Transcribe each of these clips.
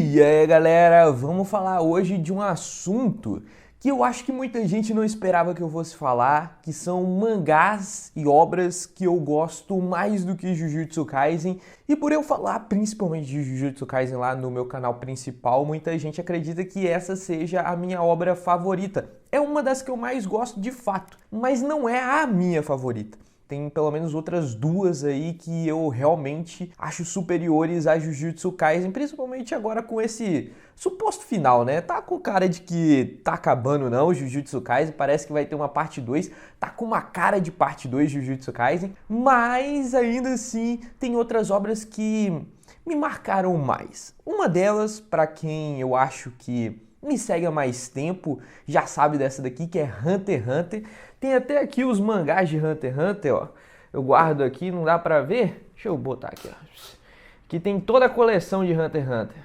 E aí, galera, vamos falar hoje de um assunto que eu acho que muita gente não esperava que eu fosse falar, que são mangás e obras que eu gosto mais do que Jujutsu Kaisen. E por eu falar principalmente de Jujutsu Kaisen lá no meu canal principal, muita gente acredita que essa seja a minha obra favorita. É uma das que eu mais gosto de fato, mas não é a minha favorita. Tem pelo menos outras duas aí que eu realmente acho superiores a Jujutsu Kaisen, principalmente agora com esse suposto final, né? Tá com cara de que tá acabando não, Jujutsu Kaisen, parece que vai ter uma parte 2, tá com uma cara de parte 2 Jujutsu Kaisen, mas ainda assim tem outras obras que me marcaram mais. Uma delas, pra quem eu acho que me segue há mais tempo, já sabe dessa daqui, que é Hunter x Hunter. Tem até aqui os mangás de Hunter x Hunter, ó. Eu guardo aqui, não dá pra ver? Deixa eu botar aqui, ó. Aqui tem toda a coleção de Hunter x Hunter.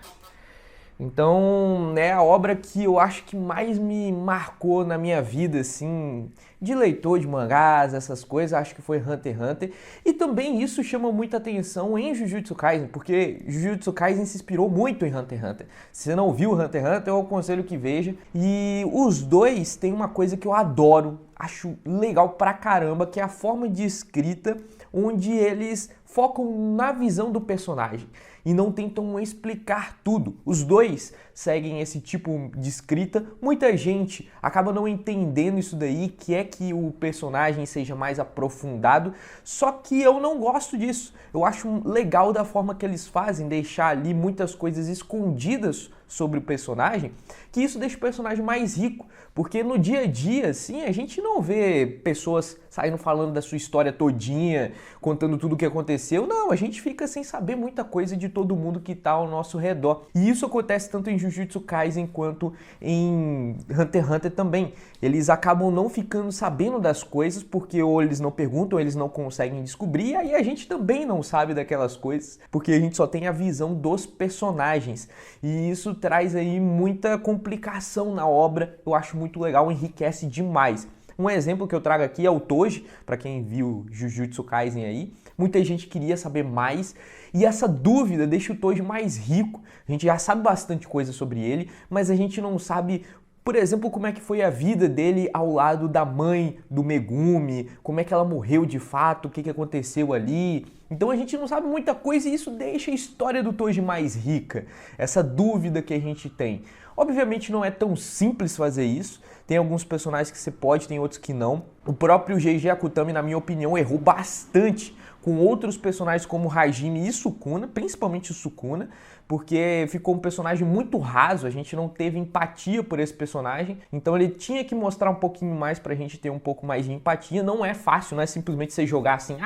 Então, é a obra que eu acho que mais me marcou na minha vida, assim, de leitor de mangás, essas coisas, acho que foi Hunter x Hunter. E também isso chama muita atenção em Jujutsu Kaisen, porque Jujutsu Kaisen se inspirou muito em Hunter x Hunter. Se você não viu Hunter x Hunter, eu aconselho que veja. E os dois têm uma coisa que eu adoro, acho legal pra caramba, que é a forma de escrita, onde eles focam na visão do personagem e não tentam explicar tudo. Os dois seguem esse tipo de escrita. Muita gente acaba não entendendo isso daí, que é que o personagem seja mais aprofundado, só que eu não gosto disso. Eu acho legal da forma que eles fazem, deixar ali muitas coisas escondidas sobre o personagem, que isso deixa o personagem mais rico, porque no dia a dia, assim, a gente não vê pessoas saindo falando da sua história todinha, contando tudo o que aconteceu, não, a gente fica sem saber muita coisa de todo mundo que tá ao nosso redor. E isso acontece tanto em Jujutsu Kaisen quanto em Hunter x Hunter também. Eles acabam não ficando sabendo das coisas, porque ou eles não perguntam, ou eles não conseguem descobrir, e aí a gente também não sabe daquelas coisas, porque a gente só tem a visão dos personagens. E isso traz aí muita complicação na obra, eu acho muito legal, enriquece demais. Um exemplo que eu trago aqui é o Toji, para quem viu Jujutsu Kaisen aí. Muita gente queria saber mais e essa dúvida deixa o Toji mais rico. A gente já sabe bastante coisa sobre ele, mas a gente não sabe, por exemplo, como é que foi a vida dele ao lado da mãe do Megumi, como é que ela morreu de fato, o que aconteceu ali. Então a gente não sabe muita coisa e isso deixa a história do Toji mais rica, essa dúvida que a gente tem. Obviamente não é tão simples fazer isso, tem alguns personagens que você pode, tem outros que não. O próprio G.G. Akutami, na minha opinião, errou bastante com outros personagens como Hajime e Sukuna, principalmente o Sukuna, porque ficou um personagem muito raso, a gente não teve empatia por esse personagem, então ele tinha que mostrar um pouquinho mais pra gente ter um pouco mais de empatia. Não é fácil, não é simplesmente você jogar assim,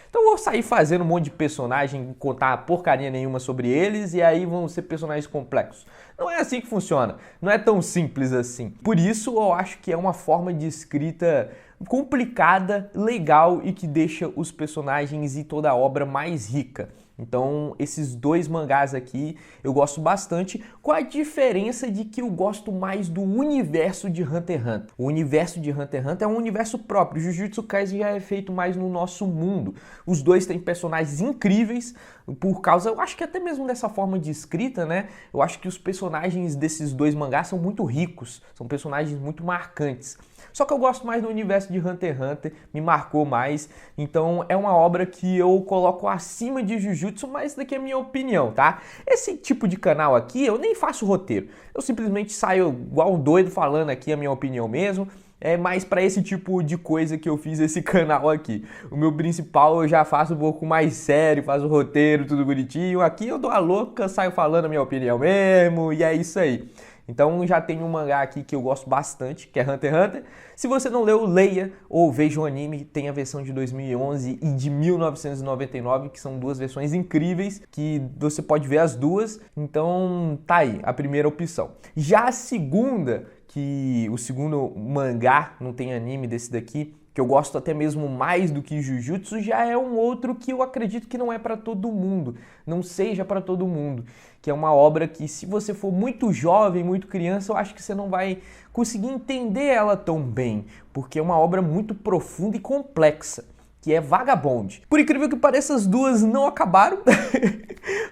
então eu vou sair fazendo um monte de personagem, contar porcaria nenhuma sobre eles e aí vão ser personagens complexos. Não é assim que funciona, não é tão simples assim. Por isso eu acho que é uma forma de escrita complicada, legal e que deixa os personagens e toda a obra mais rica. Então, esses dois mangás aqui eu gosto bastante, com a diferença de que eu gosto mais do universo de Hunter x Hunter. O universo de Hunter x Hunter é um universo próprio, Jujutsu Kaisen já é feito mais no nosso mundo. Os dois têm personagens incríveis, por causa, eu acho que até mesmo dessa forma de escrita, né? Eu acho que os personagens desses dois mangás são muito ricos, são personagens muito marcantes. Só que eu gosto mais do universo de Hunter x Hunter, me marcou mais, então é uma obra que eu coloco acima de Jujutsu, mas isso daqui é a minha opinião, tá? Esse tipo de canal aqui, eu nem faço roteiro, eu simplesmente saio igual um doido falando aqui a minha opinião mesmo. É mais para esse tipo de coisa que eu fiz esse canal aqui. O meu principal eu já faço um pouco mais sério, faço roteiro, tudo bonitinho. Aqui eu dou a louca, saio falando a minha opinião mesmo, e é isso aí. Então já tem um mangá aqui que eu gosto bastante, que é Hunter x Hunter. Se você não leu, leia ou veja o anime, tem a versão de 2011 e de 1999, que são duas versões incríveis, que você pode ver as duas. Então tá aí, a primeira opção. Já a segunda, que o segundo mangá, não tem anime desse daqui, que eu gosto até mesmo mais do que Jujutsu, já é um outro que eu acredito que não é para todo mundo, não seja para todo mundo, que é uma obra que se você for muito jovem, muito criança, eu acho que você não vai conseguir entender ela tão bem, porque é uma obra muito profunda e complexa, que é Vagabond. Por incrível que pareça, as duas não acabaram,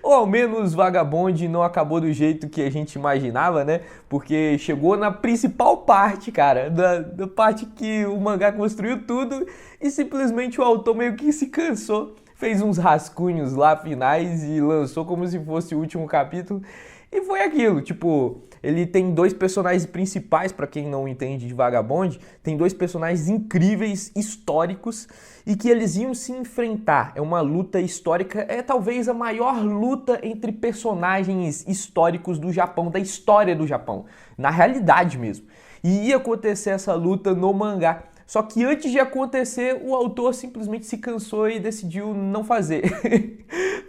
ou ao menos Vagabond não acabou do jeito que a gente imaginava, né? Porque chegou na principal parte, cara, da parte que o mangá construiu tudo e simplesmente o autor meio que se cansou, fez uns rascunhos lá finais e lançou como se fosse o último capítulo. E foi aquilo, tipo, ele tem dois personagens principais, pra quem não entende de Vagabond, tem dois personagens incríveis, históricos, e que eles iam se enfrentar. É uma luta histórica, é talvez a maior luta entre personagens históricos do Japão, da história do Japão, na realidade mesmo. E ia acontecer essa luta no mangá. Só que antes de acontecer, o autor simplesmente se cansou e decidiu não fazer.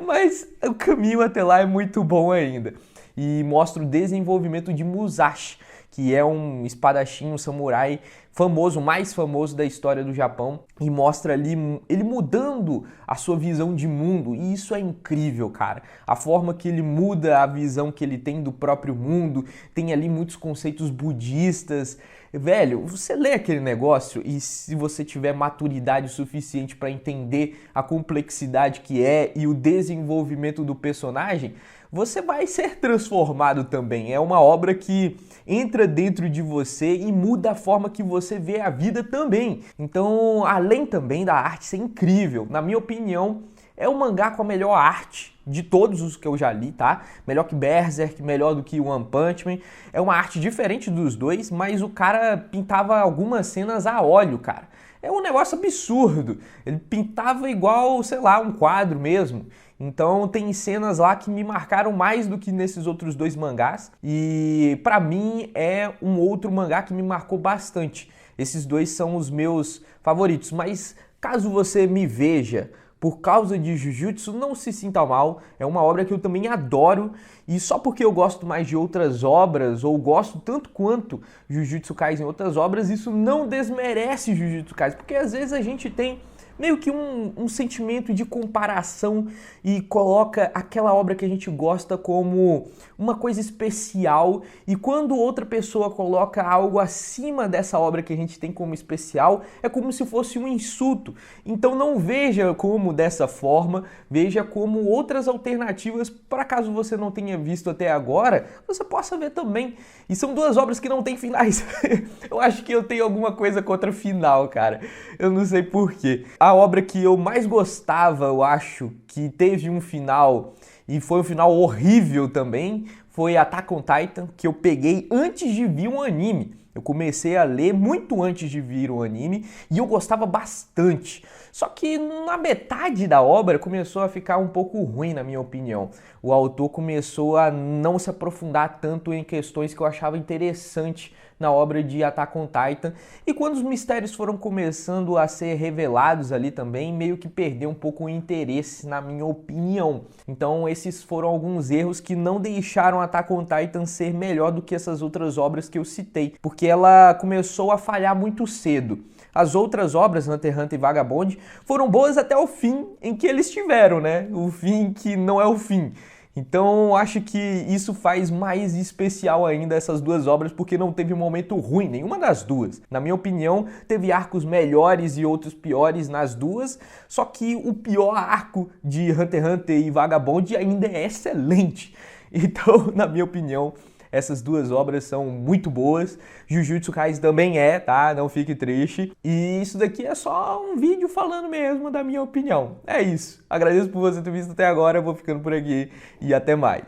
Mas o caminho até lá é muito bom ainda. E mostra o desenvolvimento de Musashi, que é um espadachim, um samurai famoso, mais famoso da história do Japão, e mostra ali ele mudando a sua visão de mundo, e isso é incrível, cara. A forma que ele muda a visão que ele tem do próprio mundo, tem ali muitos conceitos budistas. Velho, você lê aquele negócio e se você tiver maturidade suficiente para entender a complexidade que é e o desenvolvimento do personagem, você vai ser transformado também. É uma obra que entra dentro de você e muda a forma que você vê a vida também. Então, além também da arte ser incrível, na minha opinião, é o mangá com a melhor arte de todos os que eu já li, tá? Melhor que Berserk, melhor do que One Punch Man. É uma arte diferente dos dois, mas o cara pintava algumas cenas a óleo, cara. É um negócio absurdo. Ele pintava igual, sei lá, um quadro mesmo. Então tem cenas lá que me marcaram mais do que nesses outros dois mangás. E pra mim é um outro mangá que me marcou bastante. Esses dois são os meus favoritos. Mas caso você me veja por causa de Jujutsu, não se sinta mal, é uma obra que eu também adoro, e só porque eu gosto mais de outras obras, ou gosto tanto quanto Jujutsu Kaisen em outras obras, isso não desmerece Jujutsu Kaisen, porque às vezes a gente tem meio que um sentimento de comparação e coloca aquela obra que a gente gosta como uma coisa especial, e quando outra pessoa coloca algo acima dessa obra que a gente tem como especial, é como se fosse um insulto. Então não veja como dessa forma, veja como outras alternativas, para caso você não tenha visto até agora, você possa ver também. E são duas obras que não têm finais. Eu acho que eu tenho alguma coisa contra final, cara. Eu não sei porquê. A obra que eu mais gostava, eu acho, que teve um final e foi um final horrível também, foi Attack on Titan, que eu peguei antes de vir um anime. Eu comecei a ler muito antes de vir o anime e eu gostava bastante. Só que na metade da obra começou a ficar um pouco ruim, na minha opinião. O autor começou a não se aprofundar tanto em questões que eu achava interessante na obra de Attack on Titan. E quando os mistérios foram começando a ser revelados ali também, meio que perdeu um pouco o interesse, na minha opinião. Então esses foram alguns erros que não deixaram Attack on Titan ser melhor do que essas outras obras que eu citei, porque ela começou a falhar muito cedo. As outras obras, Hunter x Hunter e Vagabond, foram boas até o fim em que eles tiveram, né? O fim que não é o fim. Então, acho que isso faz mais especial ainda essas duas obras, porque não teve um momento ruim, nenhuma das duas. Na minha opinião, teve arcos melhores e outros piores nas duas, só que o pior arco de Hunter x Hunter e Vagabond ainda é excelente. Então, na minha opinião, essas duas obras são muito boas. Jujutsu Kaisen também é, tá? Não fique triste. E isso daqui é só um vídeo falando mesmo da minha opinião. É isso. Agradeço por você ter visto até agora. Eu vou ficando por aqui e até mais.